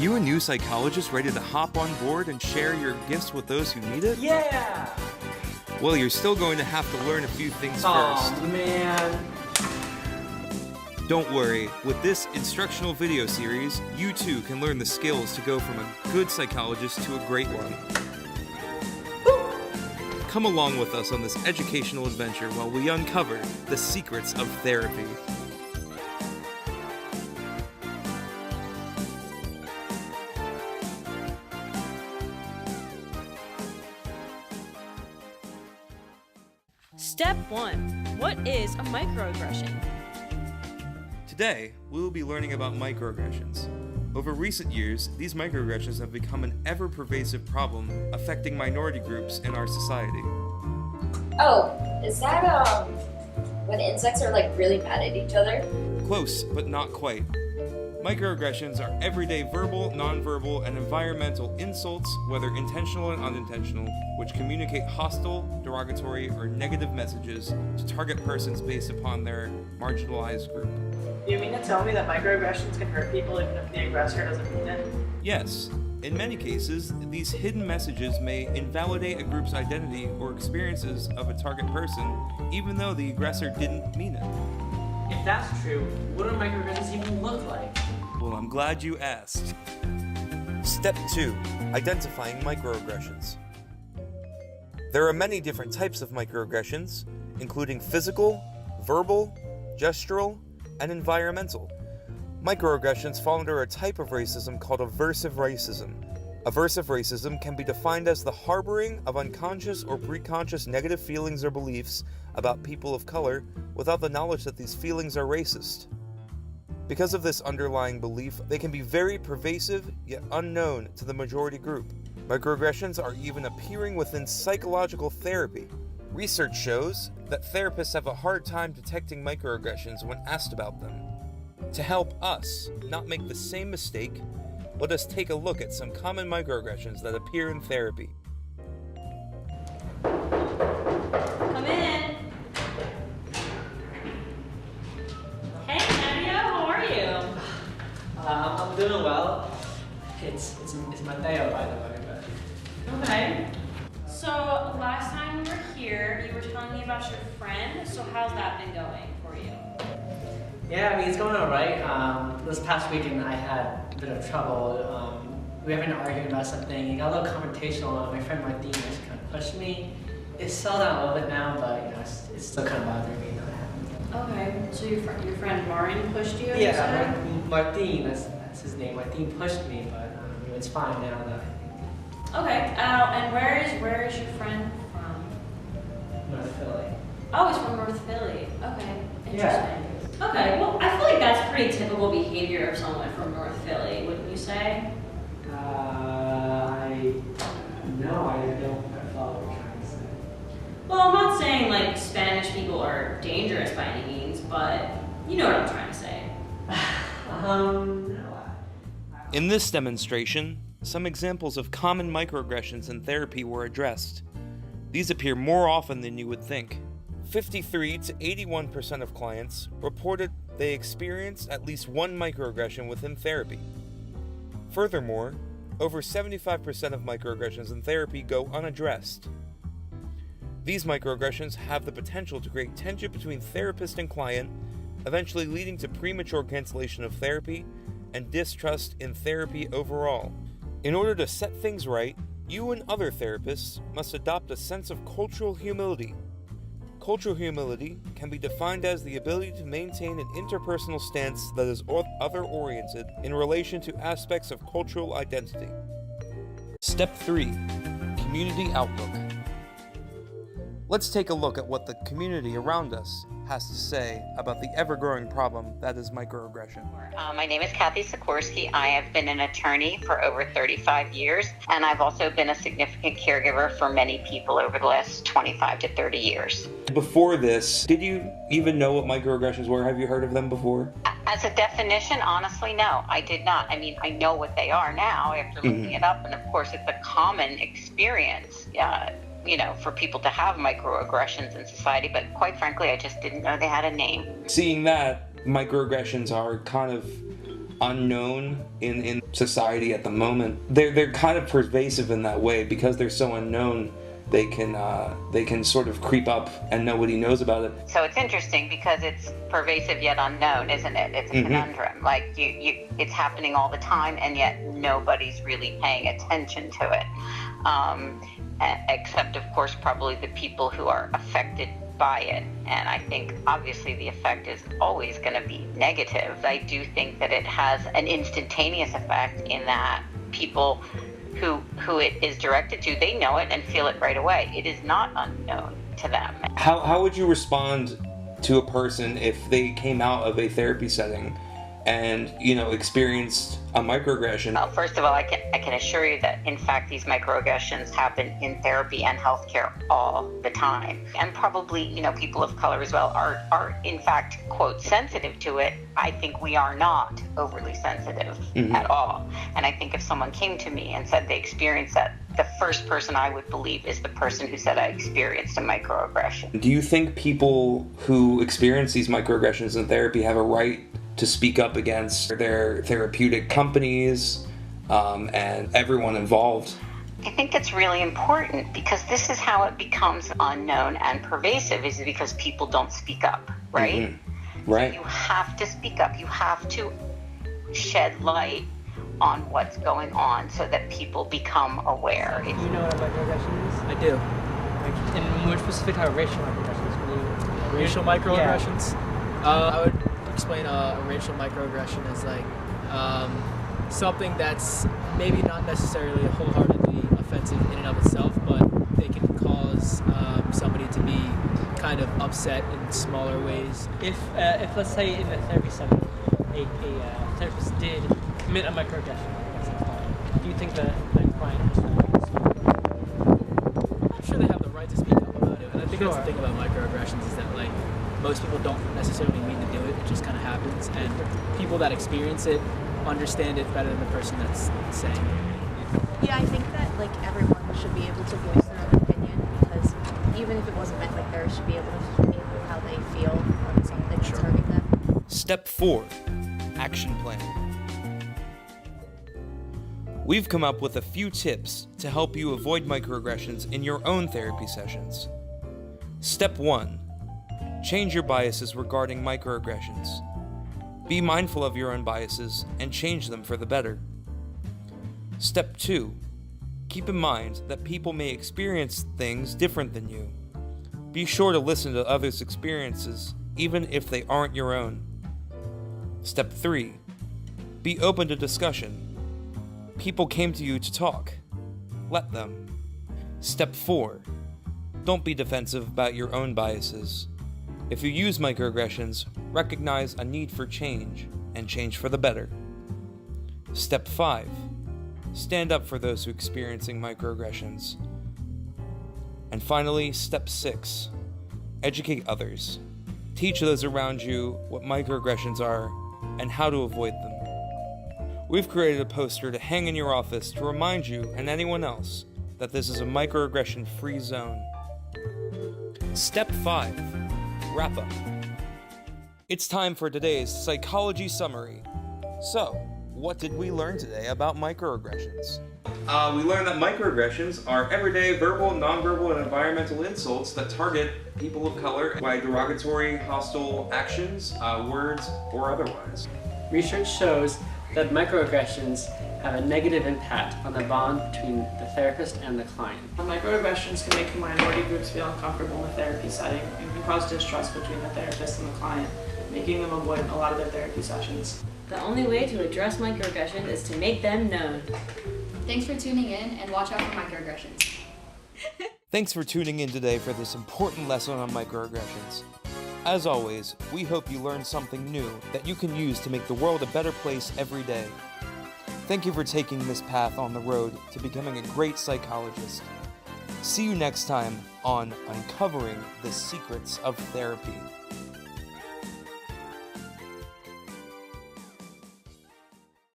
you a new psychologist ready to hop on board and share your gifts with those who need it? Yeah! Well, you're still going to have to learn a few things first. Oh, man. Don't worry, with this instructional video series, you too can learn the skills to go from a good psychologist to a great one. Come along with us on this educational adventure while we uncover the secrets of therapy. Step 1. What is a microaggression? Today, we will be learning about microaggressions. Over recent years, these microaggressions have become an ever-pervasive problem affecting minority groups in our society. Oh, is that when insects are like really mad at each other? Close, but not quite. Microaggressions are everyday verbal, nonverbal, and environmental insults, whether intentional and unintentional, which communicate hostile, derogatory, or negative messages to target persons based upon their marginalized group. You mean to tell me that microaggressions can hurt people even if the aggressor doesn't mean it? Yes. In many cases, these hidden messages may invalidate a group's identity or experiences of a target person, even though the aggressor didn't mean it. If that's true, what do microaggressions even look like? Well, I'm glad you asked. Step 2. Identifying microaggressions. There are many different types of microaggressions, including physical, verbal, gestural, and environmental. Microaggressions fall under a type of racism called aversive racism. Aversive racism can be defined as the harboring of unconscious or preconscious negative feelings or beliefs about people of color without the knowledge that these feelings are racist. Because of this underlying belief, they can be very pervasive yet unknown to the majority group. Microaggressions are even appearing within psychological therapy. Research shows that therapists have a hard time detecting microaggressions when asked about them. To help us not make the same mistake, let us take a look at some common microaggressions that appear in therapy. Come in. Hey, Nadia, how are you? I'm doing well. It's Mateo, by the way, but... Okay. So, last time we were here, you were telling me about your friend. So how's that been going for you? Yeah, I mean, it's going alright. This past weekend I had a bit of trouble. We were having an argument about something. It got a little confrontational. My friend Martin just kind of pushed me. It's settled down a little bit now, but you know, it's still kind of bothering me that happened. Okay, so your friend Martin pushed you? Yeah, Martin, that's his name. Martin pushed me, but you know, it's fine now that Okay, and where is your friend from? North Philly. Oh, he's from North Philly. Okay, interesting. Yeah. Okay, well, I feel like that's pretty typical behavior of someone from North Philly, wouldn't you say? I don't follow what you're trying to say. Well, I'm not saying like Spanish people are dangerous by any means, but you know what I'm trying to say. No. In this demonstration, some examples of common microaggressions in therapy were addressed. These appear more often than you would think. 53 to 81% of clients reported they experienced at least one microaggression within therapy. Furthermore, over 75% of microaggressions in therapy go unaddressed. These microaggressions have the potential to create tension between therapist and client, eventually leading to premature cancellation of therapy and distrust in therapy overall. In order to set things right, you and other therapists must adopt a sense of cultural humility. Cultural humility can be defined as the ability to maintain an interpersonal stance that is other-oriented in relation to aspects of cultural identity. Step 3. Community outlook. Let's take a look at what the community around us has to say about the ever-growing problem that is microaggression. My name is Kathy Sikorsky. I have been an attorney for over 35 years, and I've also been a significant caregiver for many people over the last 25 to 30 years. Before this, did you even know what microaggressions were? Have you heard of them before? As a definition, honestly, no, I did not. I mean, I know what they are now after looking it up, and of course, it's a common experience. For people to have microaggressions in society, but quite frankly, I just didn't know they had a name. Seeing that microaggressions are kind of unknown in society at the moment. They're kind of pervasive in that way because they're so unknown. They can sort of creep up and nobody knows about it. So it's interesting because it's pervasive yet unknown, isn't it? It's a conundrum. Like it's happening all the time, and yet nobody's really paying attention to it, except of course probably the people who are affected by it. And I think obviously the effect is always going to be negative. I do think that it has an instantaneous effect in that people who it is directed to, they know it and feel it right away. It is not unknown to them. How would you respond to a person if they came out of a therapy setting and, experienced a microaggression? Well, first of all, I can assure you that, in fact, these microaggressions happen in therapy and healthcare all the time. And probably, people of color as well are in fact, quote, sensitive to it. I think we are not overly sensitive at all. And I think if someone came to me and said they experienced that, the first person I would believe is the person who said I experienced a microaggression. Do you think people who experience these microaggressions in therapy have a right to speak up against their therapeutic companies and everyone involved? I think it's really important because this is how it becomes unknown and pervasive, is because people don't speak up, right? Right. So you have to speak up. You have to shed light on what's going on so that people become aware. Do you know what a microaggression is? I do. And more specific, how racial microaggressions can you... Racial microaggressions? I would explain a racial microaggression as like something that's maybe not necessarily wholeheartedly offensive in and of itself, but they can cause somebody to be kind of upset in smaller ways. If let's say in a therapy setting, a therapist did commit a microaggression, do you think that the client has the right to speak up? I'm sure they have the right to speak up about it, and I think that's the thing about microaggressions is that like most people don't necessarily mean to do it, it just kind of happens, and people that experience it understand it better than the person that's saying it. Yeah, I think that like everyone should be able to voice their own opinion, because even if it wasn't meant like there should be able to speak how they feel on something that's hurting them. Step 4. Action plan. We've come up with a few tips to help you avoid microaggressions in your own therapy sessions. Step 1. Change your biases regarding microaggressions. Be mindful of your own biases and change them for the better. Step 2. Keep in mind that people may experience things different than you. Be sure to listen to others' experiences, even if they aren't your own. Step 3. Be open to discussion. People came to you to talk. Let them. Step 4. Don't be defensive about your own biases. If you use microaggressions, recognize a need for change, and change for the better. Step 5. Stand up for those who are experiencing microaggressions. And finally, Step 6. Educate others. Teach those around you what microaggressions are and how to avoid them. We've created a poster to hang in your office to remind you and anyone else that this is a microaggression-free zone. Step 5. Wrap up. It's time for today's psychology summary. So, what did we learn today about microaggressions? We learned that microaggressions are everyday verbal, nonverbal, and environmental insults that target people of color by derogatory, hostile actions, words, or otherwise. Research shows that microaggressions have a negative impact on the bond between the therapist and the client. Microaggressions can make minority groups feel uncomfortable in the therapy setting and can cause distrust between the therapist and the client, making them avoid a lot of their therapy sessions. The only way to address microaggressions is to make them known. Thanks for tuning in, and watch out for microaggressions. Thanks for tuning in today for this important lesson on microaggressions. As always, we hope you learned something new that you can use to make the world a better place every day. Thank you for taking this path on the road to becoming a great psychologist. See you next time on Uncovering the Secrets of Therapy.